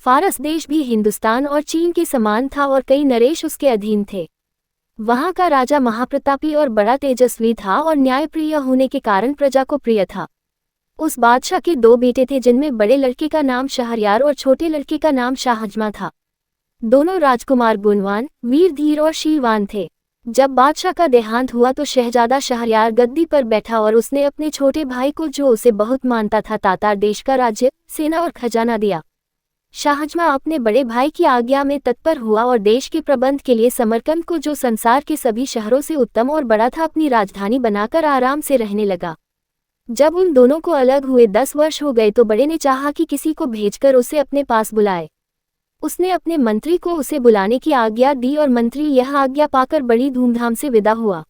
फारस देश भी हिंदुस्तान और चीन के समान था और कई नरेश उसके अधीन थे। वहां का राजा महाप्रतापी और बड़ा तेजस्वी था और न्यायप्रिय होने के कारण प्रजा को प्रिय था। उस बादशाह के 2 बेटे थे, जिनमें बड़े लड़के का नाम शहरयार और छोटे लड़के का नाम शाहजमा था। दोनों राजकुमार गुणवान, वीर धीर और शीलवान थे। जब बादशाह का देहांत हुआ तो शहजादा शहरयार गद्दी पर बैठा और उसने अपने छोटे भाई को, जो उसे बहुत मानता था, तातार देश का राज्य, सेना और खजाना दिया। शाहजमा अपने बड़े भाई की आज्ञा में तत्पर हुआ और देश के प्रबंध के लिए समरकंद को, जो संसार के सभी शहरों से उत्तम और बड़ा था, अपनी राजधानी बनाकर आराम से रहने लगा। जब उन दोनों को अलग हुए 10 वर्ष हो गए तो बड़े ने चाहा कि किसी को भेजकर उसे अपने पास बुलाए। उसने अपने मंत्री को उसे बुलाने की आज्ञा दी और मंत्री यह आज्ञा पाकर बड़ी धूमधाम से विदा हुआ।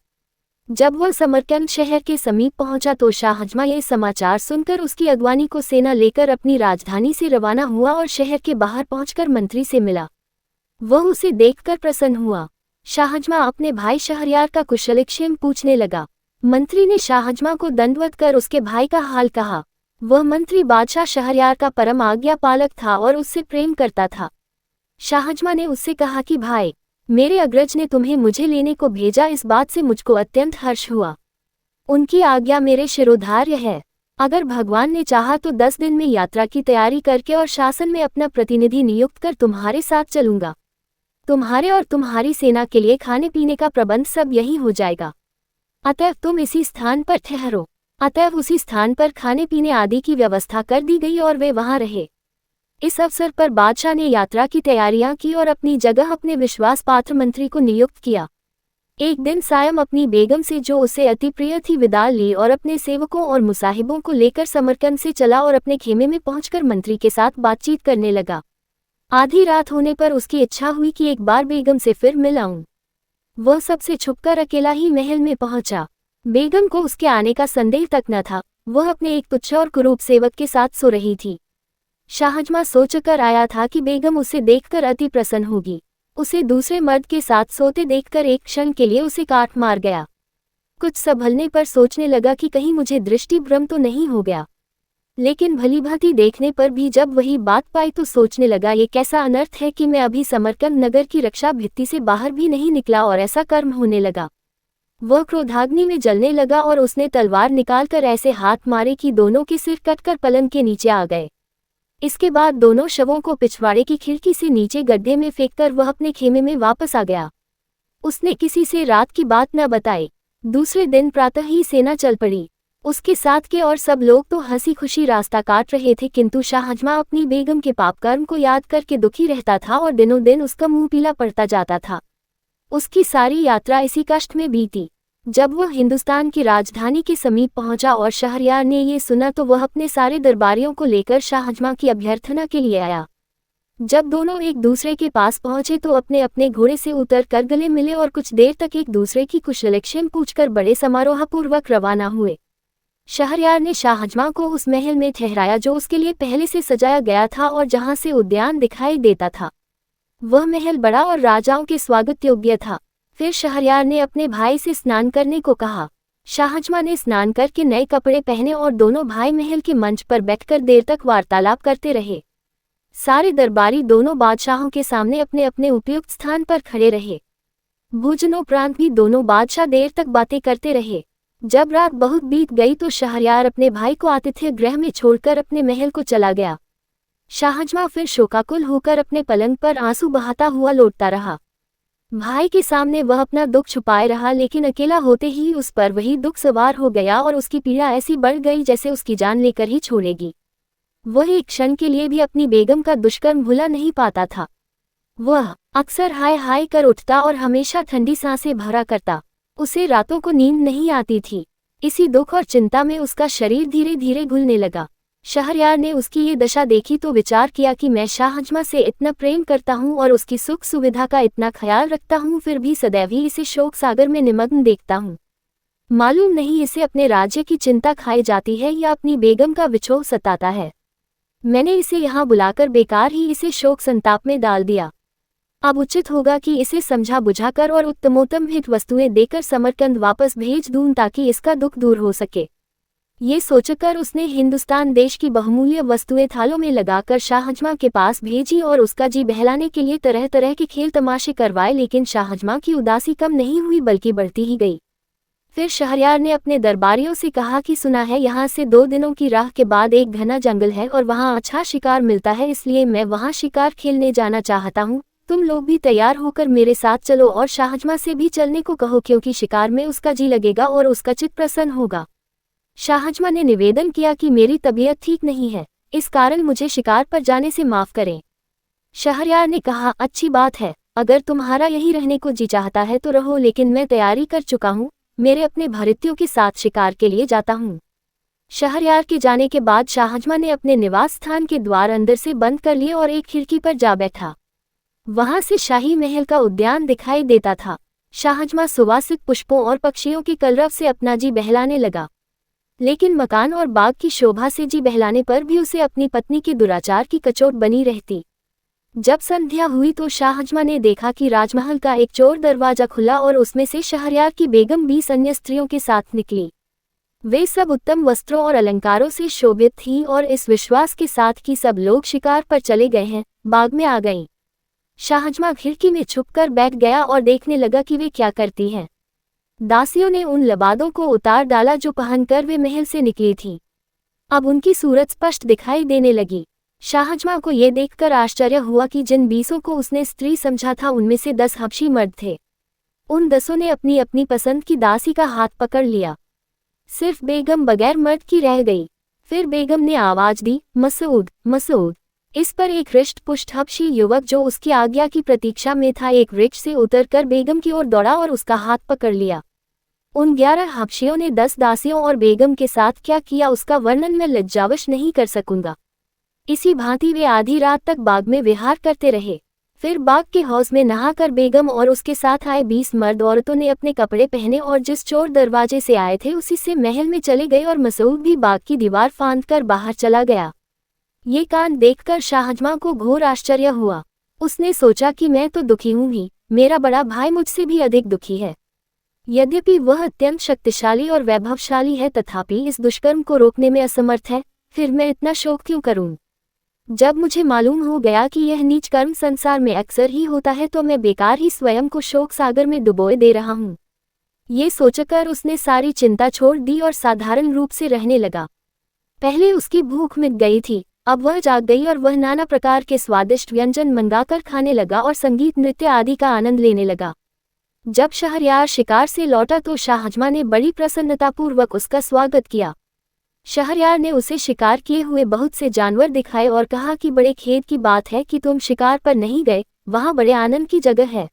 जब वह समरकंद शहर के समीप पहुंचा तो शाहजमा ये समाचार सुनकर उसकी अगवानी को सेना लेकर अपनी राजधानी से रवाना हुआ और शहर के बाहर पहुंचकर मंत्री से मिला। वह उसे देखकर प्रसन्न हुआ। शाहजमा अपने भाई शहरयार का कुशलक्षेम पूछने लगा। मंत्री ने शाहजमा को दंडवत कर उसके भाई का हाल कहा। वह मंत्री बादशाह शहरयार का परम आज्ञा पालक था और उससे प्रेम करता था। शाहजमा ने उससे कहा कि भाई, मेरे अग्रज ने तुम्हें मुझे लेने को भेजा, इस बात से मुझको अत्यंत हर्ष हुआ। उनकी आज्ञा मेरे शिरोधार्य है। अगर भगवान ने चाहा तो 10 दिन में यात्रा की तैयारी करके और शासन में अपना प्रतिनिधि नियुक्त कर तुम्हारे साथ चलूंगा। तुम्हारे और तुम्हारी सेना के लिए खाने पीने का प्रबंध सब यही हो जाएगा। अतएव तुम इसी स्थान पर ठहरो। अतएव उसी स्थान पर खाने पीने आदि की व्यवस्था कर दी गई और वे वहां रहे। इस अवसर पर बादशाह ने यात्रा की तैयारियां की और अपनी जगह अपने विश्वास पात्र मंत्री को नियुक्त किया। एक दिन सायं अपनी बेगम से, जो उसे अति प्रिय थी, विदा ली और अपने सेवकों और मुसाहिबों को लेकर समरकंद से चला और अपने खेमे में पहुंचकर मंत्री के साथ बातचीत करने लगा। आधी रात होने पर उसकी इच्छा हुई कि एक बार बेगम से फिर मिल आऊं। वह सबसे छुपकर अकेला ही महल में पहुंचा। बेगम को उसके आने का संदेह तक न था। वह अपने एक तुच्छ और कुरूप सेवक के साथ सो रही थी। शाहजमा सोचकर आया था कि बेगम उसे देखकर अति प्रसन्न होगी। उसे दूसरे मर्द के साथ सोते देखकर एक क्षण के लिए उसे काट मार गया। कुछ संभलने पर सोचने लगा कि कहीं मुझे दृष्टि भ्रम तो नहीं हो गया। लेकिन भलीभांति देखने पर भी जब वही बात पाई तो सोचने लगा, ये कैसा अनर्थ है कि मैं अभी समरकंद नगर की रक्षा भित्ति से बाहर भी नहीं निकला और ऐसा कर्म होने लगा। वह क्रोधाग्नि में जलने लगा और उसने तलवार निकालकर ऐसे हाथ मारे कि दोनों के सिर कटकर पलंग के नीचे आ गए। इसके बाद दोनों शवों को पिछवाड़े की खिड़की से नीचे गड्ढे में फेंककर वह अपने खेमे में वापस आ गया। उसने किसी से रात की बात न बताई। दूसरे दिन प्रातः ही सेना चल पड़ी। उसके साथ के और सब लोग तो हंसी खुशी रास्ता काट रहे थे, किंतु शाहजमा अपनी बेगम के पाप कर्म को याद करके दुखी रहता था और दिनों दिन उसका मुंह पीला पड़ता जाता था। उसकी सारी यात्रा इसी कष्ट में बीती। जब वह हिंदुस्तान की राजधानी के समीप पहुंचा और शहरयार ने ये सुना तो वह अपने सारे दरबारियों को लेकर शाहजमा की अभ्यर्थना के लिए आया। जब दोनों एक दूसरे के पास पहुंचे तो अपने अपने घोड़े से उतर कर गले मिले और कुछ देर तक एक दूसरे की कुशलक्षेम पूछकर बड़े समारोहपूर्वक रवाना हुए। शहरयार ने शाहजमा को उस महल में ठहराया जो उसके लिए पहले से सजाया गया था और जहां से उद्यान दिखाई देता था। वह महल बड़ा और राजाओं के स्वागत योग्य था। फिर शहरयार ने अपने भाई से स्नान करने को कहा। शाहजमा ने स्नान करके नए कपड़े पहने और दोनों भाई महल के मंच पर बैठकर देर तक वार्तालाप करते रहे। सारे दरबारी दोनों बादशाहों के सामने अपने अपने उपयुक्त स्थान पर खड़े रहे। भोजनोपरांत भी दोनों बादशाह देर तक बातें करते रहे। जब रात बहुत बीत गई तो शहरयार अपने भाई को आतिथ्य गृह में छोड़कर अपने महल को चला गया। शाहजमा फिर शोकाकुल होकर अपने पलंग पर आंसू बहाता हुआ लौटता रहा। भाई के सामने वह अपना दुख छुपाए रहा, लेकिन अकेला होते ही उस पर वही दुख सवार हो गया और उसकी पीड़ा ऐसी बढ़ गई जैसे उसकी जान लेकर ही छोड़ेगी। वह एक क्षण के लिए भी अपनी बेगम का दुष्कर्म भुला नहीं पाता था। वह अक्सर हाय हाय कर उठता और हमेशा ठंडी सांसें भरा करता। उसे रातों को नींद नहीं आती थी। इसी दुख और चिंता में उसका शरीर धीरे धीरे घुलने लगा। शहरयार ने उसकी ये दशा देखी तो विचार किया कि मैं शाहजमा से इतना प्रेम करता हूँ और उसकी सुख सुविधा का इतना ख्याल रखता हूँ, फिर भी सदैव ही इसे शोक सागर में निमग्न देखता हूँ। मालूम नहीं इसे अपने राज्य की चिंता खाई जाती है या अपनी बेगम का विछोह सताता है। मैंने इसे यहाँ बुलाकर बेकार ही इसे शोक संताप में डाल दिया। अब उचित होगा कि इसे समझा बुझाकर और उत्तमोत्तम हित वस्तुएं देकर समरकंद वापस भेज दूं ताकि इसका दुख दूर हो सके। ये सोचकर उसने हिंदुस्तान देश की बहुमूल्य वस्तुएं थालों में लगाकर शाहजमां के पास भेजी और उसका जी बहलाने के लिए तरह तरह के खेल तमाशे करवाए, लेकिन शाहजमां की उदासी कम नहीं हुई बल्कि बढ़ती ही गई। फिर शहरयार ने अपने दरबारियों से कहा कि सुना है यहाँ से 2 दिनों की राह के बाद एक घना जंगल है और वहाँ अच्छा शिकार मिलता है, इसलिए मैं वहाँ शिकार खेलने जाना चाहता हूँ। तुम लोग भी तैयार होकर मेरे साथ चलो और शाहजमां से भी चलने को कहो, क्योंकि शिकार में उसका जी लगेगा और उसका चित्त प्रसन्न होगा। शाहजमां ने निवेदन किया कि मेरी तबीयत ठीक नहीं है, इस कारण मुझे शिकार पर जाने से माफ करें। शहरयार ने कहा, अच्छी बात है, अगर तुम्हारा यही रहने को जी चाहता है तो रहो, लेकिन मैं तैयारी कर चुका हूँ, मेरे अपने भृत्यों के साथ शिकार के लिए जाता हूँ। शहरयार के जाने के बाद शाहजमां ने अपने निवास स्थान के द्वार अंदर से बंद कर लिए और एक खिड़की पर जा बैठा। वहां से शाही महल का उद्यान दिखाई देता था। शाहजमां सुवासिक पुष्पों और पक्षियों के कलरव से अपना जी बहलाने लगा, लेकिन मकान और बाग की शोभा से जी बहलाने पर भी उसे अपनी पत्नी के दुराचार की कचोट बनी रहती। जब संध्या हुई तो शाहजमां ने देखा कि राजमहल का एक चोर दरवाजा खुला और उसमें से शहरयार की बेगम 20 अन्य स्त्रियों के साथ निकली। वे सब उत्तम वस्त्रों और अलंकारों से शोभित थीं और इस विश्वास के साथ कि सब लोग शिकार पर चले गए हैं, बाग में आ गईं। शाहजमां खिड़की में छुपकर बैठ गया और देखने लगा कि वे क्या करती हैं। दासियों ने उन लबादों को उतार डाला जो पहनकर वे महल से निकली थीं। अब उनकी सूरत स्पष्ट दिखाई देने लगी। शाहजमां को ये देखकर आश्चर्य हुआ कि जिन 20 को उसने स्त्री समझा था उनमें से 10 हबशी मर्द थे। उन 10 ने अपनी अपनी पसंद की दासी का हाथ पकड़ लिया। सिर्फ बेगम बगैर मर्द की रह गई। फिर बेगम ने आवाज दी, मसूद, मसूद। इस पर एक हृष्ट पुष्ट हबशी युवक जो उसकी आज्ञा की प्रतीक्षा में था एक वृक्ष से उतरकर बेगम की ओर दौड़ा और उसका हाथ पकड़ लिया। उन 11 हबशियों ने 10 दासियों और बेगम के साथ क्या किया उसका वर्णन मैं लज्जावश नहीं कर सकूंगा। इसी भांति वे आधी रात तक बाग में विहार करते रहे। फिर बाग के हौज में नहाकर बेगम और उसके साथ आए 20 मर्द औरतों ने अपने कपड़े पहने और जिस चोर दरवाजे से आए थे उसी से महल में चले गए और मसूद भी बाग की दीवार फांदकर बाहर चला गया। ये कांड देखकर शाहजमां को घोर आश्चर्य हुआ। उसने सोचा कि मैं तो दुखी हूं ही, मेरा बड़ा भाई मुझसे भी अधिक दुखी है। यद्यपि वह अत्यंत शक्तिशाली और वैभवशाली है तथापि इस दुष्कर्म को रोकने में असमर्थ है, फिर मैं इतना शोक क्यों करूं? जब मुझे मालूम हो गया कि यह नीच कर्म संसार में अक्सर ही होता है तो मैं बेकार ही स्वयं को शोक सागर में डुबोए दे रहा हूं। ये सोचकर उसने सारी चिंता छोड़ दी और साधारण रूप से रहने लगा। पहले उसकी भूख मिट गई थी, अब वह जाग गई और वह नाना प्रकार के स्वादिष्ट व्यंजन मंगाकर खाने लगा और संगीत नृत्य आदि का आनंद लेने लगा। जब शहरयार शिकार से लौटा तो शाहजमां ने बड़ी प्रसन्नतापूर्वक उसका स्वागत किया। शहरयार ने उसे शिकार किए हुए बहुत से जानवर दिखाए और कहा कि बड़े खेद की बात है कि तुम शिकार पर नहीं गए, वहां बड़े आनंद की जगह है।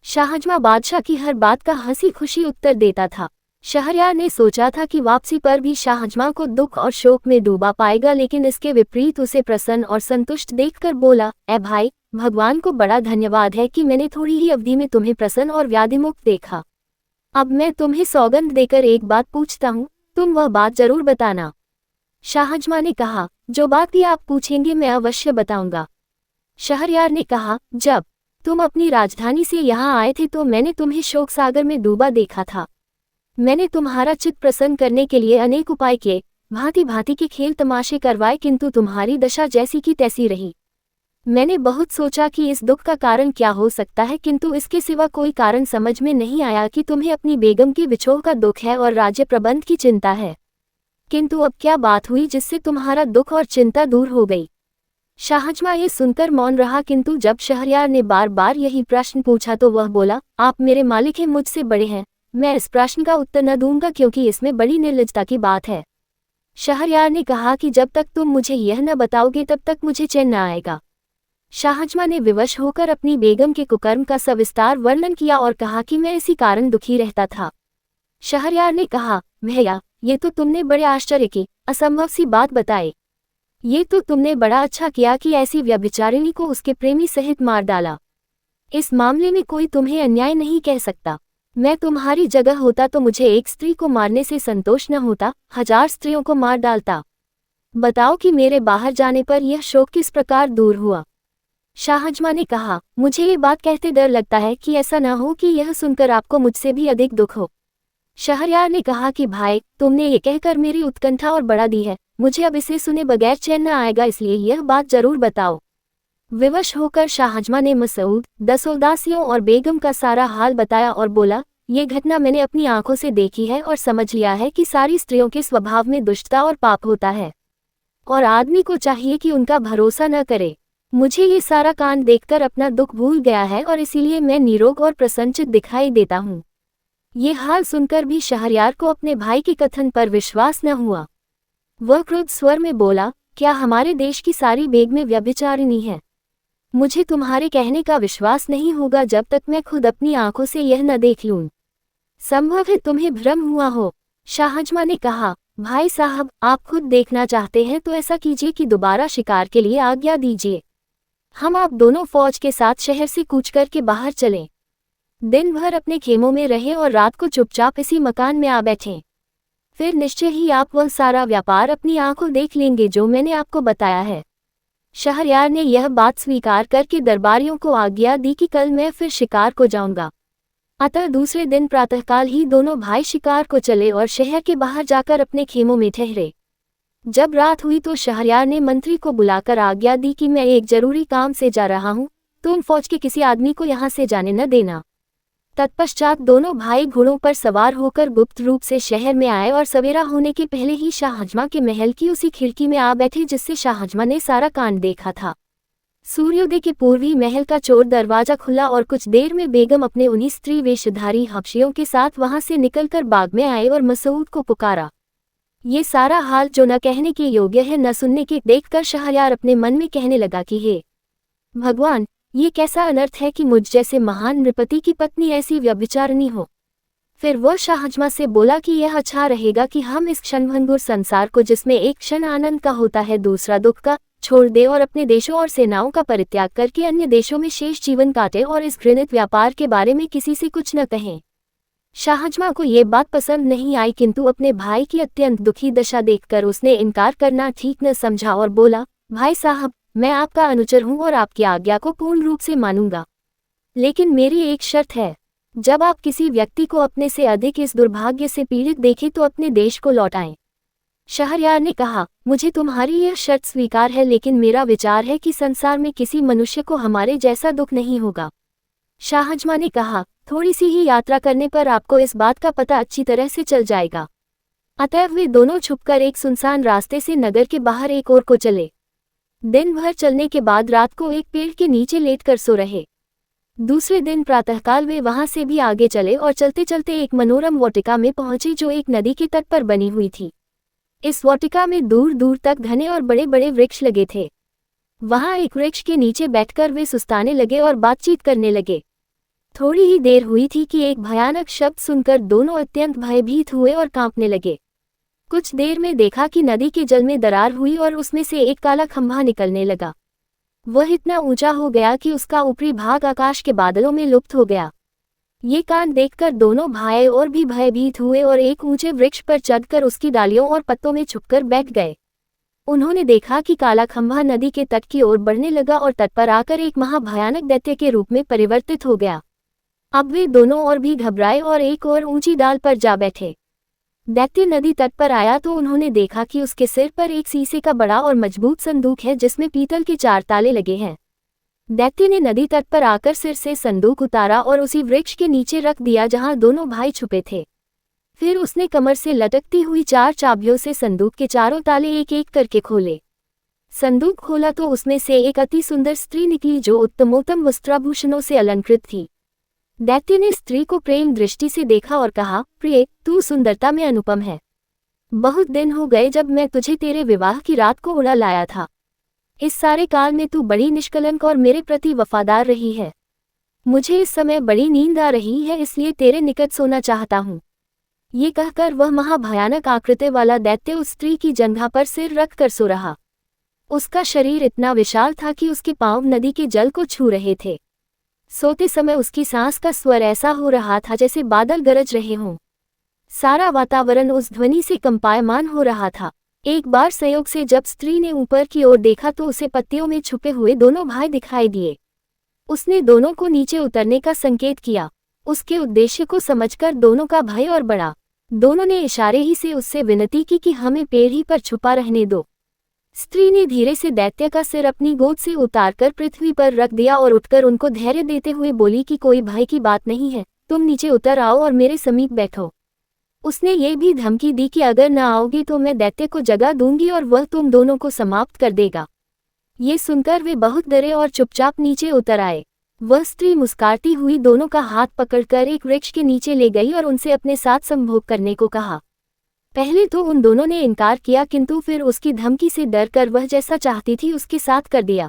शाहजमां बादशाह की हर बात का हंसी खुशी उत्तर देता था। शहरयार ने सोचा था कि वापसी पर भी शाहजमां को दुख और शोक में डूबा पाएगा, लेकिन इसके विपरीत उसे प्रसन्न और संतुष्ट देखकर बोला, ए भाई, भगवान को बड़ा धन्यवाद है कि मैंने थोड़ी ही अवधि में तुम्हें प्रसन्न और व्याधिमुक्त देखा। अब मैं तुम्हें सौगंध देकर एक बात पूछता हूँ, तुम वह बात जरूर बताना। शाहजमां ने कहा, जो बात भी आप पूछेंगे मैं अवश्य बताऊंगा। शहरयार ने कहा, जब तुम अपनी राजधानी से यहाँ आए थे तो मैंने तुम्हें शोक सागर में डूबा देखा था। मैंने तुम्हारा चित्त प्रसन्न करने के लिए अनेक उपाय किए, भांति भांति के खेल तमाशे करवाए, किंतु तुम्हारी दशा जैसी की तैसी रही। मैंने बहुत सोचा कि इस दुख का कारण क्या हो सकता है, किंतु इसके सिवा कोई कारण समझ में नहीं आया कि तुम्हें अपनी बेगम की विछोह का दुख है और राज्य प्रबंध की चिंता है। किंतु अब क्या बात हुई जिससे तुम्हारा दुख और चिंता दूर हो गई? शाहजमां ये सुनकर मौन रहा, किंतु जब शहरयार ने बार बार यही प्रश्न पूछा तो वह बोला, आप मेरे मालिक हैं, मुझसे बड़े हैं, मैं इस प्रश्न का उत्तर न दूंगा क्योंकि इसमें बड़ी निर्लजता की बात है। शहरयार ने कहा कि जब तक तुम मुझे यह न बताओगे तब तक मुझे चैन न आएगा। शाहजमां ने विवश होकर अपनी बेगम के कुकर्म का सविस्तार वर्णन किया और कहा कि मैं इसी कारण दुखी रहता था। शहरयार ने कहा, भैया, ये तो तुमने बड़े आश्चर्य की, असंभव सी बात बताई। ये तो तुमने बड़ा अच्छा किया कि ऐसी व्यभिचारिणी को उसके प्रेमी सहित मार डाला। इस मामले में कोई तुम्हें अन्याय नहीं कह सकता। मैं तुम्हारी जगह होता तो मुझे एक स्त्री को मारने से संतोष न होता, 1000 स्त्रियों को मार डालता। बताओ कि मेरे बाहर जाने पर यह शोक किस प्रकार दूर हुआ? शाहजमां ने कहा, मुझे ये बात कहते डर लगता है कि ऐसा न हो कि यह सुनकर आपको मुझसे भी अधिक दुख हो। शहरयार ने कहा कि भाई, तुमने ये कहकर मेरी उत्कंठा और बढ़ा दी है, मुझे अब इसे सुने बगैर चैन न आएगा, इसलिए यह बात जरूर बताओ। विवश होकर शाहजमा ने मसूद, दसोदासियों और बेगम का सारा हाल बताया और बोला, ये घटना मैंने अपनी आंखों से देखी है और समझ लिया है कि सारी स्त्रियों के स्वभाव में दुष्टता और पाप होता है, और आदमी को चाहिए कि उनका भरोसा न करे। मुझे ये सारा कांड देखकर अपना दुख भूल गया है और इसीलिए मैं निरोग और प्रसन्नचित दिखाई देता हूँ। ये हाल सुनकर भी शहरयार को अपने भाई के कथन पर विश्वास न हुआ। वह क्रुद्ध स्वर में बोला, क्या हमारे देश की सारी बेगमें व्यभिचारिणी हैं? मुझे तुम्हारे कहने का विश्वास नहीं होगा जब तक मैं खुद अपनी आंखों से यह न देख लूं। संभव है तुम्हें भ्रम हुआ हो। शाहजमा ने कहा, भाई साहब, आप खुद देखना चाहते हैं तो ऐसा कीजिए कि दोबारा शिकार के लिए आज्ञा दीजिए। हम आप दोनों फौज के साथ शहर से कूच करके बाहर चलें। दिन भर अपने खेमों में रहे और रात को चुपचाप इसी मकान में आ बैठें। फिर निश्चय ही आप वह सारा व्यापार अपनी आंखों देख लेंगे जो मैंने आपको बताया है। शहरयार ने यह बात स्वीकार करके दरबारियों को आज्ञा दी कि कल मैं फिर शिकार को जाऊंगा। अतः दूसरे दिन प्रातःकाल ही दोनों भाई शिकार को चले और शहर के बाहर जाकर अपने खेमों में ठहरे। जब रात हुई तो शहरयार ने मंत्री को बुलाकर आज्ञा दी कि मैं एक जरूरी काम से जा रहा हूँ, तुम फौज के किसी आदमी को यहाँ से जाने न देना। तत्पश्चात दोनों भाई घोड़ों पर सवार होकर गुप्त रूप से शहर में आए और सवेरा होने के पहले ही शाहजमा के महल की उसी खिड़की में आ बैठे जिससे शाहजमा ने सारा कांड देखा था। सूर्योदय के पूर्व ही महल का चोर दरवाजा खुला और कुछ देर में बेगम अपने उन्हीं स्त्री वेशधारी हबशियों के साथ वहां से निकलकर बाग में आए और मसूद को पुकारा। ये सारा हाल जो न कहने के योग्य है न सुनने के देखकर शहरयार अपने मन में कहने लगा कि हे भगवान, ये कैसा अनर्थ है कि मुझ जैसे महान नृपति की पत्नी ऐसी व्यभिचारिणी हो। फिर वह शाहजमा से बोला कि यह अच्छा रहेगा कि हम इस क्षणभंगुर संसार को, जिसमें एक क्षण आनंद का होता है दूसरा दुख का, छोड़ दे और अपने देशों और सेनाओं का परित्याग करके अन्य देशों में शेष जीवन काटे और इस घृणित व्यापार के बारे में किसी से कुछ न कहें। शाहजमा को ये बात पसंद नहीं आई, किंतु अपने भाई की अत्यंत दुखी दशा देखकर उसने इनकार करना ठीक न समझा और बोला, भाई साहब, मैं आपका अनुचर हूँ और आपकी आज्ञा को पूर्ण रूप से मानूंगा, लेकिन मेरी एक शर्त है। जब आप किसी व्यक्ति को अपने से अधिक इस दुर्भाग्य से पीड़ित देखें तो अपने देश को लौटाएं। शहरयार ने कहा, मुझे तुम्हारी यह शर्त स्वीकार है, लेकिन मेरा विचार है कि संसार में किसी मनुष्य को हमारे जैसा दुख नहीं होगा। शाहजमा ने कहा, थोड़ी सी ही यात्रा करने पर आपको इस बात का पता अच्छी तरह से चल जाएगा। अतः वे दोनों छुपकर एक सुनसान रास्ते से नगर के बाहर एक ओर को चले। दिन भर चलने के बाद रात को एक पेड़ के नीचे लेटकर सो रहे। दूसरे दिन प्रातःकाल वे वहां से भी आगे चले और चलते चलते एक मनोरम वाटिका में पहुंचे जो एक नदी के तट पर बनी हुई थी। इस वाटिका में दूर दूर तक घने और बड़े बड़े वृक्ष लगे थे। वहां एक वृक्ष के नीचे बैठकर वे सुस्ताने लगे और बातचीत करने लगे। थोड़ी ही देर हुई थी कि एक भयानक शब्द सुनकर दोनों अत्यंत भयभीत हुए और कांपने लगे। कुछ देर में देखा कि नदी के जल में दरार हुई और उसमें से एक काला खंभा निकलने लगा। वह इतना ऊंचा हो गया कि उसका ऊपरी भाग आकाश के बादलों में लुप्त हो गया। ये कांड देखकर दोनों भाई और भी भयभीत हुए और एक ऊंचे वृक्ष पर चढ़कर उसकी डालियों और पत्तों में छुपकर बैठ गए। उन्होंने देखा कि काला खंभा नदी के तट की ओर बढ़ने लगा और तट पर आकर एक महाभयानक दैत्य के रूप में परिवर्तित हो गया। अब वे दोनों और भी घबराए और एक और ऊंची डाल पर जा बैठे। दैत्य नदी तट पर आया तो उन्होंने देखा कि उसके सिर पर एक शीशे का बड़ा और मजबूत संदूक है जिसमें पीतल के 4 ताले लगे हैं। दैत्य ने नदी तट पर आकर सिर से संदूक उतारा और उसी वृक्ष के नीचे रख दिया जहां दोनों भाई छुपे थे। फिर उसने कमर से लटकती हुई 4 चाबियों से संदूक के चारों ताले एक एक करके खोले। संदूक खोला तो उसमें से एक अति सुंदर स्त्री निकली जो उत्तमोत्तम वस्त्राभूषणों से अलंकृत थी। दैत्य ने स्त्री को प्रेम दृष्टि से देखा और कहा, प्रिय, तू सुंदरता में अनुपम है। बहुत दिन हो गए जब मैं तुझे तेरे विवाह की रात को उड़ा लाया था। इस सारे काल में तू बड़ी निष्कलंक और मेरे प्रति वफादार रही है। मुझे इस समय बड़ी नींद आ रही है, इसलिए तेरे निकट सोना चाहता हूँ। ये कहकर वह महाभयानक आकृति वाला दैत्य उस स्त्री की जंघा पर सिर रख कर सो रहा। उसका शरीर इतना विशाल था कि उसके पांव नदी के जल को छू रहे थे। सोते समय उसकी सांस का स्वर ऐसा हो रहा था जैसे बादल गरज रहे हों। सारा वातावरण उस ध्वनि से कंपायमान हो रहा था। एक बार संयोग से जब स्त्री ने ऊपर की ओर देखा तो उसे पत्तियों में छुपे हुए दोनों भाई दिखाई दिए। उसने दोनों को नीचे उतरने का संकेत किया। उसके उद्देश्य को समझकर दोनों का भय और बढ़ा। दोनों ने इशारे ही से उससे विनती की कि हमें पेड़ ही पर छुपा रहने दो। स्त्री ने धीरे से दैत्य का सिर अपनी गोद से उतारकर पृथ्वी पर रख दिया और उठकर उनको धैर्य देते हुए बोली कि कोई भय की बात नहीं है, तुम नीचे उतर आओ और मेरे समीप बैठो। उसने ये भी धमकी दी कि अगर न आओगी तो मैं दैत्य को जगा दूंगी और वह तुम दोनों को समाप्त कर देगा। ये सुनकर वे बहुत डरे और चुपचाप नीचे उतर आए। वह स्त्री मुस्कुराती हुई दोनों का हाथ पकड़कर एक वृक्ष के नीचे ले गई और उनसे अपने साथ संभोग करने को कहा। पहले तो उन दोनों ने इनकार किया, किंतु फिर उसकी धमकी से डरकर वह जैसा चाहती थी उसके साथ कर दिया।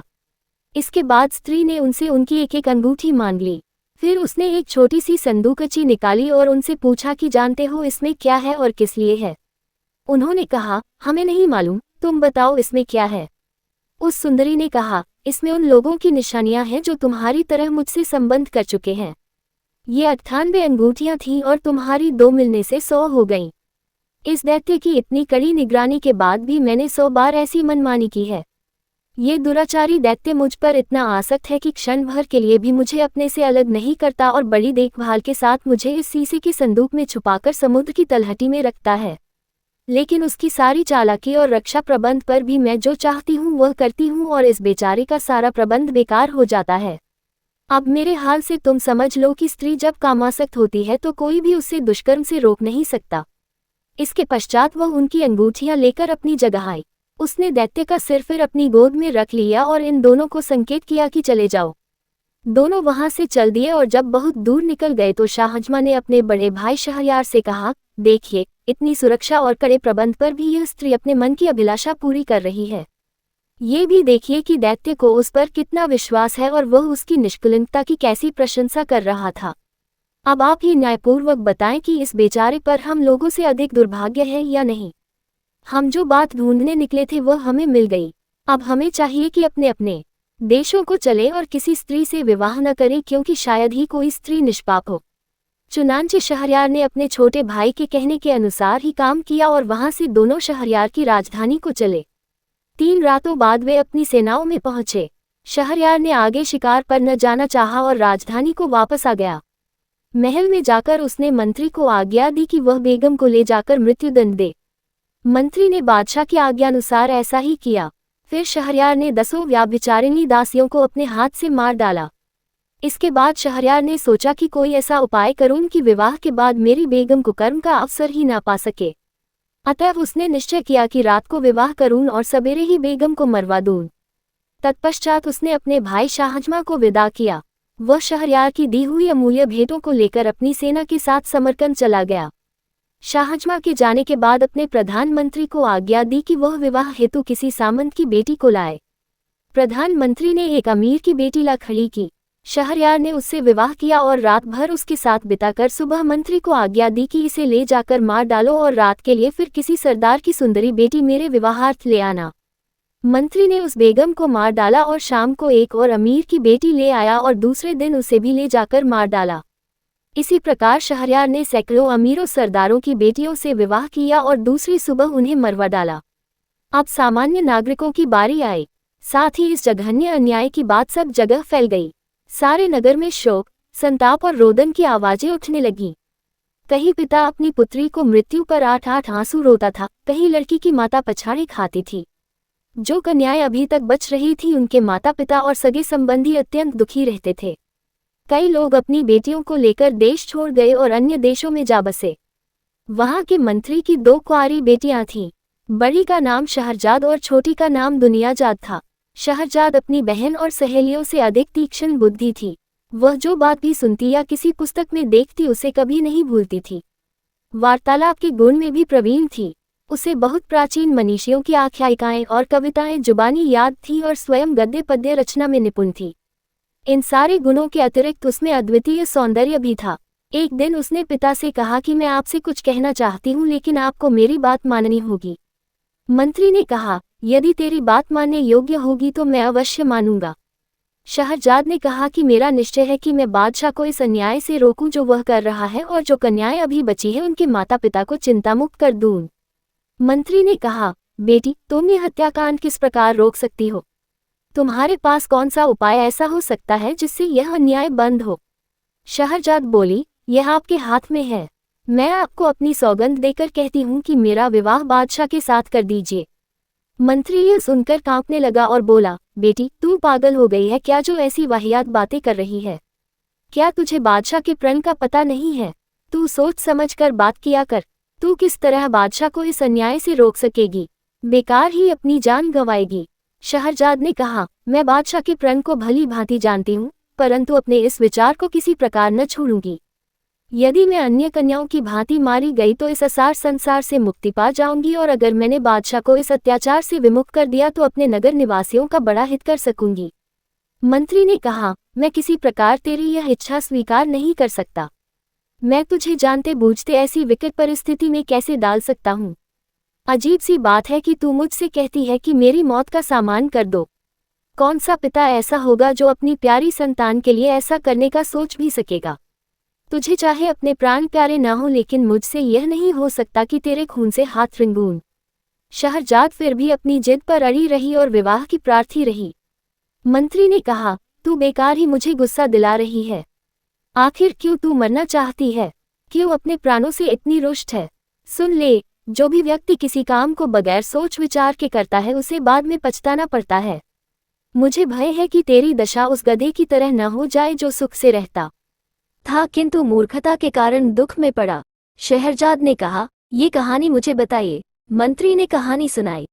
इसके बाद स्त्री ने उनसे उनकी एक एक अंगूठी मांग ली। फिर उसने एक छोटी सी संदूकची निकाली और उनसे पूछा कि जानते हो इसमें क्या है और किस लिए है। उन्होंने कहा, हमें नहीं मालूम, तुम बताओ इसमें क्या है। उस सुंदरी ने कहा, इसमें उन लोगों की निशानियां हैं जो तुम्हारी तरह मुझसे संबंध कर चुके हैं। ये 98 अंगूठियां थीं और तुम्हारी 2 मिलने से 100 हो गईं। इस दैत्य की इतनी कड़ी निगरानी के बाद भी मैंने 100 बार ऐसी मनमानी की है। ये दुराचारी दैत्य मुझ पर इतना आसक्त है कि क्षण भर के लिए भी मुझे अपने से अलग नहीं करता और बड़ी देखभाल के साथ मुझे इस शीशे के संदूक में छुपाकर समुद्र की तलहटी में रखता है। लेकिन उसकी सारी चालाकी और रक्षा प्रबंध पर भी मैं जो चाहती हूँ वह करती हूँ और इस बेचारे का सारा प्रबंध बेकार हो जाता है। अब मेरे हाल से तुम समझ लो कि स्त्री जब कामासक्त होती है तो कोई भी उसे दुष्कर्म से रोक नहीं सकता। इसके पश्चात वह उनकी अंगूठियां लेकर अपनी जगह आई। उसने दैत्य का सिर फिर अपनी गोद में रख लिया और इन दोनों को संकेत किया कि चले जाओ। दोनों वहां से चल दिए और जब बहुत दूर निकल गए तो शाहजमा ने अपने बड़े भाई शहरयार से कहा, देखिए, इतनी सुरक्षा और कड़े प्रबंध पर भी यह स्त्री अपने मन की अभिलाषा पूरी कर रही है। ये भी देखिए कि दैत्य को उस पर कितना विश्वास है और वह उसकी निष्कलंकता की कैसी प्रशंसा कर रहा था। अब आप ही न्यायपूर्वक बताएं कि इस बेचारे पर हम लोगों से अधिक दुर्भाग्य है या नहीं। हम जो बात ढूंढने निकले थे वह हमें मिल गई। अब हमें चाहिए कि अपने अपने देशों को चले और किसी स्त्री से विवाह न करें, क्योंकि शायद ही कोई स्त्री निष्पाप हो। चुनांचे शहरयार ने अपने छोटे भाई के कहने के अनुसार ही काम किया और वहां से दोनों शहरयार की राजधानी को चले। 3 रातों बाद वे अपनी सेनाओं में पहुंचे। शहरयार ने आगे शिकार पर न जाना चाहा और राजधानी को वापस आ गया। महल में जाकर उसने मंत्री को आज्ञा दी कि वह बेगम को ले जाकर मृत्युदंड दे। मंत्री ने बादशाह की आज्ञानुसार ऐसा ही किया। फिर शहरयार ने 10 व्यभिचारिणी दासियों को अपने हाथ से मार डाला। इसके बाद शहरयार ने सोचा कि कोई ऐसा उपाय करूं कि विवाह के बाद मेरी बेगम को कर्म का अवसर ही ना पा सके। अतः उसने निश्चय किया कि रात को विवाह करूं और सवेरे ही बेगम को मरवा दूं। तत्पश्चात उसने अपने भाई शाहजमा को विदा किया। वह शहरयार की दी हुई अमूल्य भेंटों को लेकर अपनी सेना के साथ समरकंद चला गया। शाहजमा के जाने के बाद अपने प्रधानमंत्री को आज्ञा दी कि वह विवाह हेतु किसी सामंत की बेटी को लाए। प्रधानमंत्री ने एक अमीर की बेटी ला खड़ी की। शहरयार ने उससे विवाह किया और रात भर उसके साथ बिताकर सुबह मंत्री को आज्ञा दी कि इसे ले जाकर मार डालो और रात के लिए फिर किसी सरदार की सुंदरी बेटी मेरे विवाहार्थ ले आना। मंत्री ने उस बेगम को मार डाला और शाम को एक और अमीर की बेटी ले आया और दूसरे दिन उसे भी ले जाकर मार डाला। इसी प्रकार शहरयार ने सैकड़ों अमीरों सरदारों की बेटियों से विवाह किया और दूसरी सुबह उन्हें मरवा डाला। अब सामान्य नागरिकों की बारी आई। साथ ही इस जघन्य अन्याय की बात सब जगह फैल गई। सारे नगर में शोक, संताप और रोदन की आवाजें उठने लगीं। कहीं पिता अपनी पुत्री को मृत्यु पर 8-8 आंसू रोता था, कहीं लड़की की माता पछाड़े खाती थी। जो कन्याएं अभी तक बच रही थी उनके माता पिता और सगे संबंधी अत्यंत दुखी रहते थे। कई लोग अपनी बेटियों को लेकर देश छोड़ गए और अन्य देशों में जा बसे। वहां के मंत्री की 2 कुंवारी बेटियां थीं। बड़ी का नाम शहरजाद और छोटी का नाम दुनियाजाद था। शहरजाद अपनी बहन और सहेलियों से अधिक तीक्ष्ण बुद्धि थी। वह जो बात भी सुनती या किसी पुस्तक में देखती उसे कभी नहीं भूलती थी। वार्तालाप के गुण में भी प्रवीण थी। उसे बहुत प्राचीन मनीषियों की आख्यायिकाएं और कविताएं जुबानी याद थी और स्वयं गद्य पद्य रचना में निपुण थी। इन सारे गुणों के अतिरिक्त उसमें अद्वितीय सौंदर्य भी था। एक दिन उसने पिता से कहा कि मैं आपसे कुछ कहना चाहती हूँ, लेकिन आपको मेरी बात माननी होगी। मंत्री ने कहा, यदि तेरी बात मानने योग्य होगी तो मैं अवश्य मानूंगा। शहरजाद ने कहा कि मेरा निश्चय है कि मैं बादशाह को इस अन्याय से रोकूं जो वह कर रहा है, और जो कन्याएं अभी बची है उनके माता पिता को चिंतामुक्त कर दूं। मंत्री ने कहा, बेटी, तुम ये हत्याकांड किस प्रकार रोक सकती हो? तुम्हारे पास कौन सा उपाय ऐसा हो सकता है जिससे यह अन्याय बंद हो? शहरजाद बोली, यह आपके हाथ में है। मैं आपको अपनी सौगंध देकर कहती हूँ कि मेरा विवाह बादशाह के साथ कर दीजिए। मंत्री यह सुनकर कांपने लगा और बोला, बेटी तू पागल हो गई है क्या जो ऐसी वाहियात बातें कर रही है? क्या तुझे बादशाह के प्रण का पता नहीं है? तू सोच समझ कर बात किया कर। तू किस तरह बादशाह को इस अन्याय से रोक सकेगी? बेकार ही अपनी जान गंवाएगी। शहरजाद ने कहा, मैं बादशाह के प्रण को भली भांति जानती हूँ, परंतु अपने इस विचार को किसी प्रकार न छोड़ूंगी। यदि मैं अन्य कन्याओं की भांति मारी गई तो इस असार संसार से मुक्ति पा जाऊंगी, और अगर मैंने बादशाह को इस अत्याचार से विमुख कर दिया तो अपने नगर निवासियों का बड़ा हित कर सकूंगी। मंत्री ने कहा, मैं किसी प्रकार तेरी यह इच्छा स्वीकार नहीं कर सकता। मैं तुझे जानते बूझते ऐसी विकट परिस्थिति में कैसे डाल सकता हूँ? अजीब सी बात है कि तू मुझसे कहती है कि मेरी मौत का सामान कर दो। कौन सा पिता ऐसा होगा जो अपनी प्यारी संतान के लिए ऐसा करने का सोच भी सकेगा? तुझे चाहे अपने प्राण प्यारे ना हो, लेकिन मुझसे यह नहीं हो सकता कि तेरे खून से हाथ रिंगूं। शहरजाद फिर भी अपनी जिद पर अड़ी रही और विवाह की प्रार्थी रही। मंत्री ने कहा, तू बेकार ही मुझे गुस्सा दिला रही है। आखिर क्यों तू मरना चाहती है? क्यों अपने प्राणों से इतनी रुष्ट है? सुन ले, जो भी व्यक्ति किसी काम को बगैर सोच विचार के करता है उसे बाद में पछताना पड़ता है। मुझे भय है कि तेरी दशा उस गधे की तरह न हो जाए जो सुख से रहता था किंतु मूर्खता के कारण दुख में पड़ा। शहरजाद ने कहा, ये कहानी मुझे बताइए। मंत्री ने कहानी सुनाई।